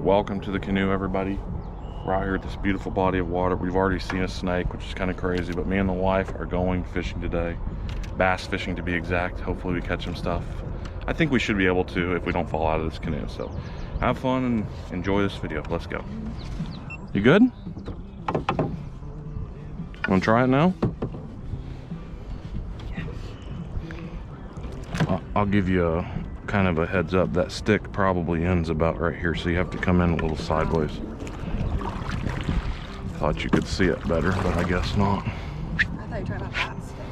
Welcome to the Canoe, everybody. We're out here at this beautiful body of water. We've already seen a snake, which is kind of crazy, but me and the wife are going fishing today. Bass fishing to be exact. Hopefully we catch some stuff. I think we should be able to if we don't fall out of this canoe. So have fun and enjoy this video. Let's go. You good? Want to try it now? I'll give you a kind of a heads up. That stick probably ends about right here, so you have to come in a little sideways. Thought you could see it better, but I guess not. I thought you tried out that stick.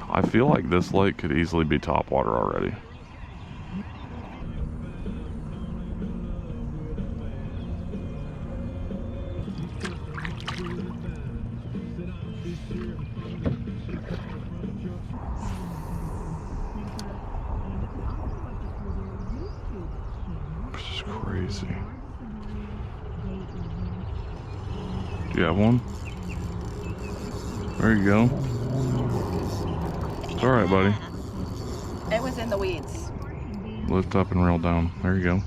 I feel like this lake could easily be topwater already. This is crazy. Do you have one? There you go. It's all right, buddy. It was in the weeds. Lift up and reel down. There you go.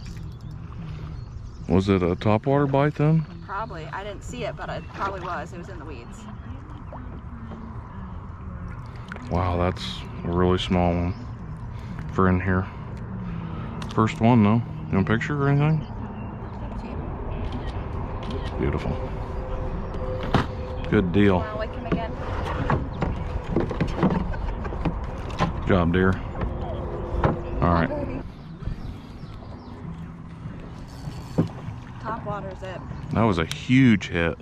Was it a topwater bite then? Probably. I didn't see it, but it probably was. It was in the weeds. Wow, that's a really small one for in here. First one though. You want a picture or anything? Beautiful. Good deal. Wanna wake him again? Good job, dear. All right. Top water's it. That was a huge hit.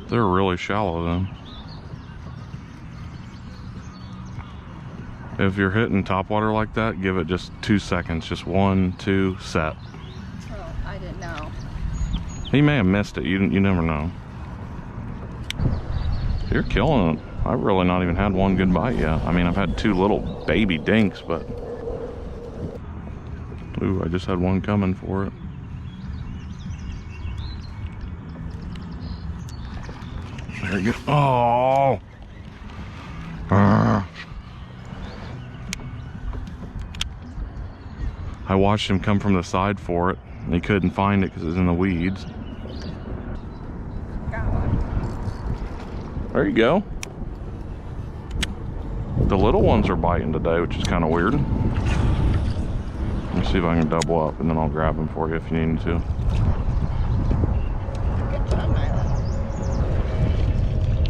They're really shallow then. If you're hitting topwater like that, give it just 2 seconds. Just 1, 2, set. Oh, I didn't know. He may have missed it. You never know. You're killing it. I've really not even had one good bite yet. I mean, I've had 2 little baby dinks, but... Ooh, I just had one coming for it. There you go. Oh! I watched him come from the side for it, and he couldn't find it because it was in the weeds. Got one. There you go. The little ones are biting today, which is kind of weird. Let me see if I can double up, and then I'll grab them for you if you need me to. Good job, Nyla.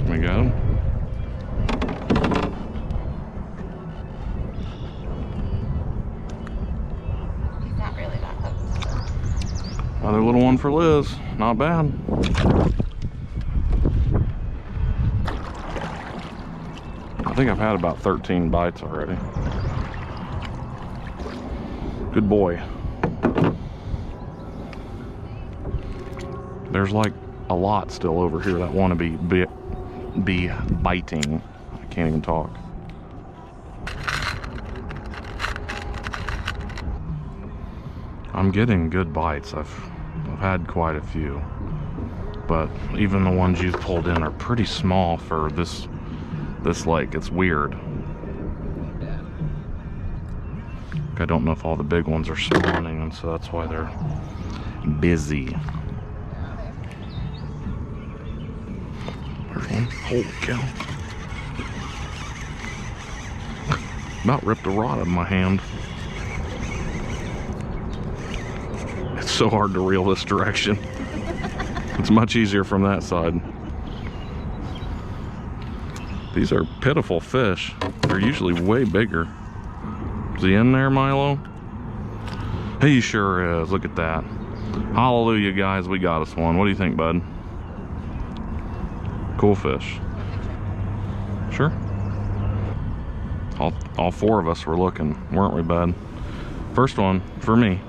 We got him. He's not really that hooked. Another little one for Liz. Not bad. I think I've had about 13 bites already. Good boy. There's like a lot still over here that want to be biting. I can't even talk. I'm getting good bites. I've had quite a few, but even the ones you've pulled in are pretty small for this lake. It's weird. I don't know if all the big ones are spawning, and so that's why they're busy. There's one. Holy cow. About ripped a rod out of my hand. It's so hard to reel this direction. It's much easier from that side. These are pitiful fish. They're usually way bigger. Is he in there, Milo? He sure is. Look at that. Hallelujah, guys. We got us one. What do you think, bud? Cool fish. Sure. All 4 of us were looking, weren't we, bud? First one for me.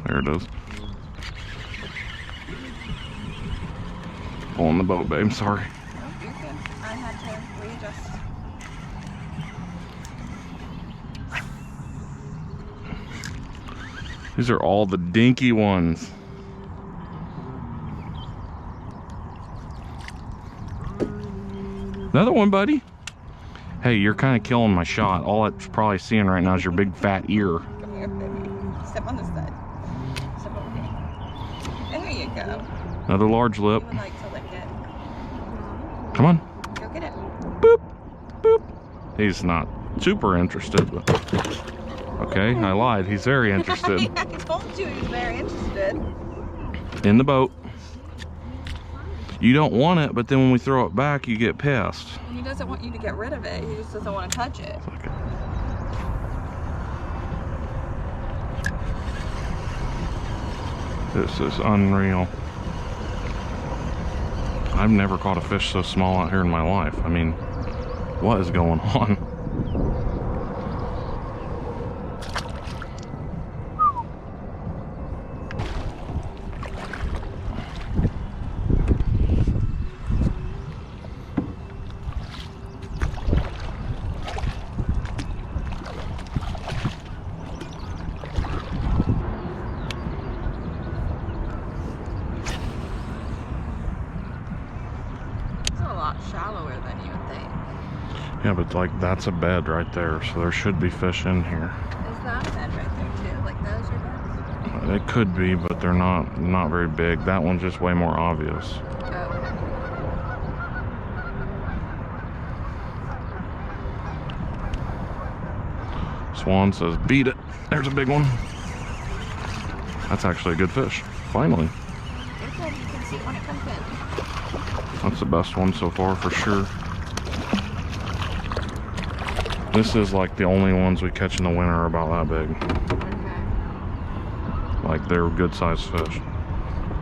There it is. Pulling the boat, babe. Sorry. You're good. I had to readjust. These are all the dinky ones. Another one, buddy. Hey, you're kind of killing my shot. All it's probably seeing right now is your big fat ear. Come here, baby. Step on this side. Step over here. There you go. Another large lip. You would like to lick it. Come on. Go get it. Boop, boop. He's not super interested, but okay, I lied. He's very interested. Yeah, I told you he was very interested. In the boat. You don't want it, but then when we throw it back, you get pissed. He doesn't want you to get rid of it. He just doesn't want to touch it. Okay. This is unreal. I've never caught a fish so small out here in my life. I mean, what is going on? Shallower than you would think. Yeah, but like that's a bed right there, so there should be fish in here. Is that a bed right there too? Like those are beds? It could be, but they're not very big. That one's just way more obvious. Okay. Swan says, beat it. There's a big one. That's actually a good fish. Finally. You're good. You can see it when it comes in. That's the best one so far for sure. This is like the only ones we catch in the winter are about that big. Okay. Like they're good sized fish.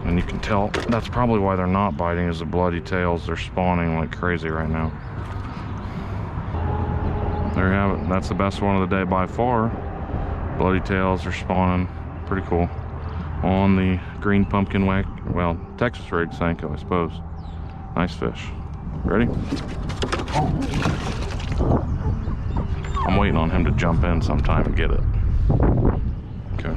And you can tell that's probably why they're not biting is the bloody tails. They're spawning like crazy right now. There you have it. That's the best one of the day by far. Bloody tails are spawning. Pretty cool. On the green pumpkin whack, well, Texas rig Senko, I suppose. Nice fish. Ready? I'm waiting on him to jump in sometime and get it. Okay.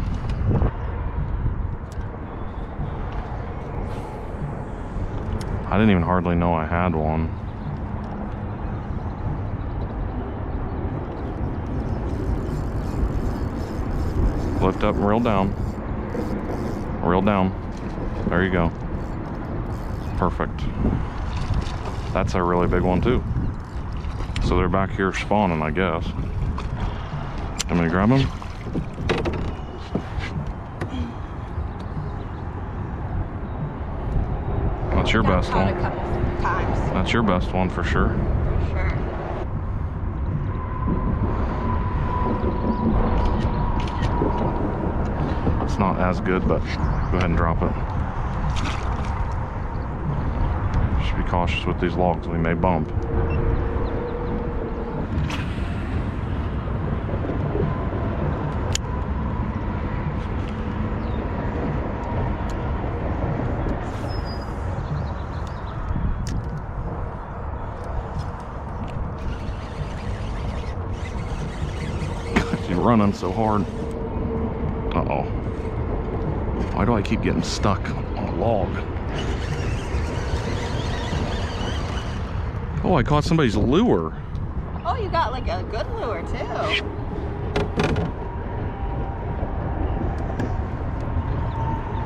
I didn't even hardly know I had one. Lift up and reel down. Reel down. There you go. Perfect. That's a really big one too. So they're back here spawning, I guess. I'm gonna grab them. That's your best one. A couple times. That's your best one for sure. For sure. It's not as good, but go ahead and drop it. Just be cautious with these logs, we may bump. You're running so hard. Uh-oh. Why do I keep getting stuck on a log? Oh, I caught somebody's lure. Oh, you got like a good lure too.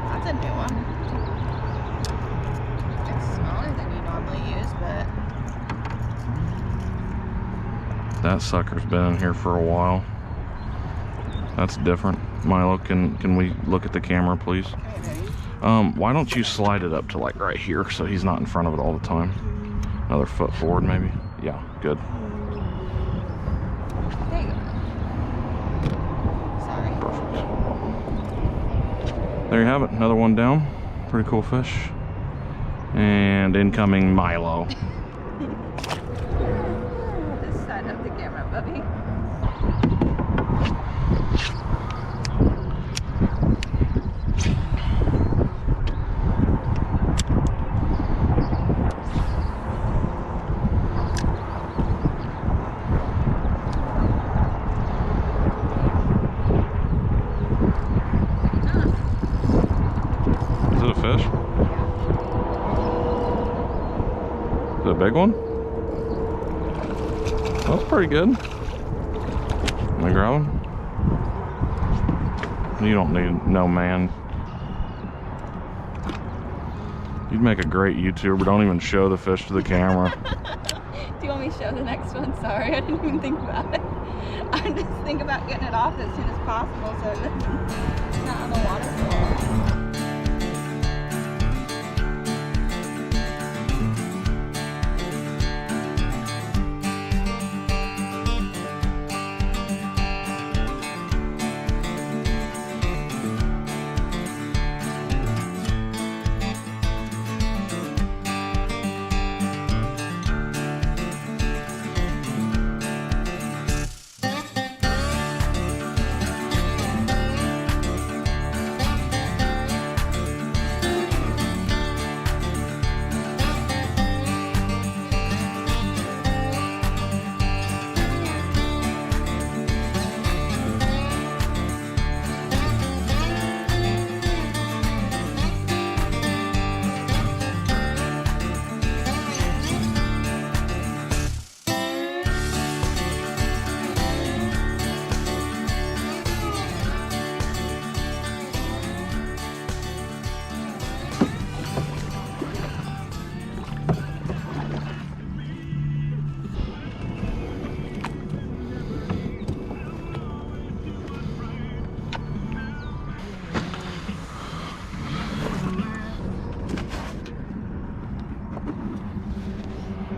That's a new one. It's smaller than you normally use, but That sucker's been in here for a while. That's different. Milo, can we look at the camera, please? Why don't you slide it up to like right here so he's not in front of it all the time? Another foot forward, maybe? Yeah, good. there you go. Sorry. Perfect. There you have it. Another one down. Pretty cool fish. And incoming Milo. This side of the camera, Bubby. Is it a fish? Is it a big one? That's pretty good. Am I growing? You don't need no man. You'd make a great YouTuber. Don't even show the fish to the camera. Do you want me to show the next one? Sorry, I didn't even think about it. I just think about getting it off as soon as possible so it's not on the water floor.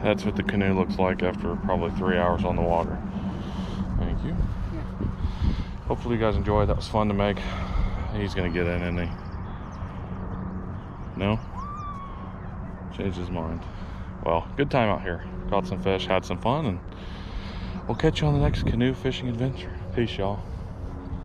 That's what the canoe looks like after probably 3 hours on the water. Thank you. Yeah. Hopefully you guys enjoyed. That was fun to make. He's gonna get in, isn't he? No? Changed his mind. Well, good time out here. Caught some fish, had some fun, and we'll catch you on the next canoe fishing adventure. Peace, y'all.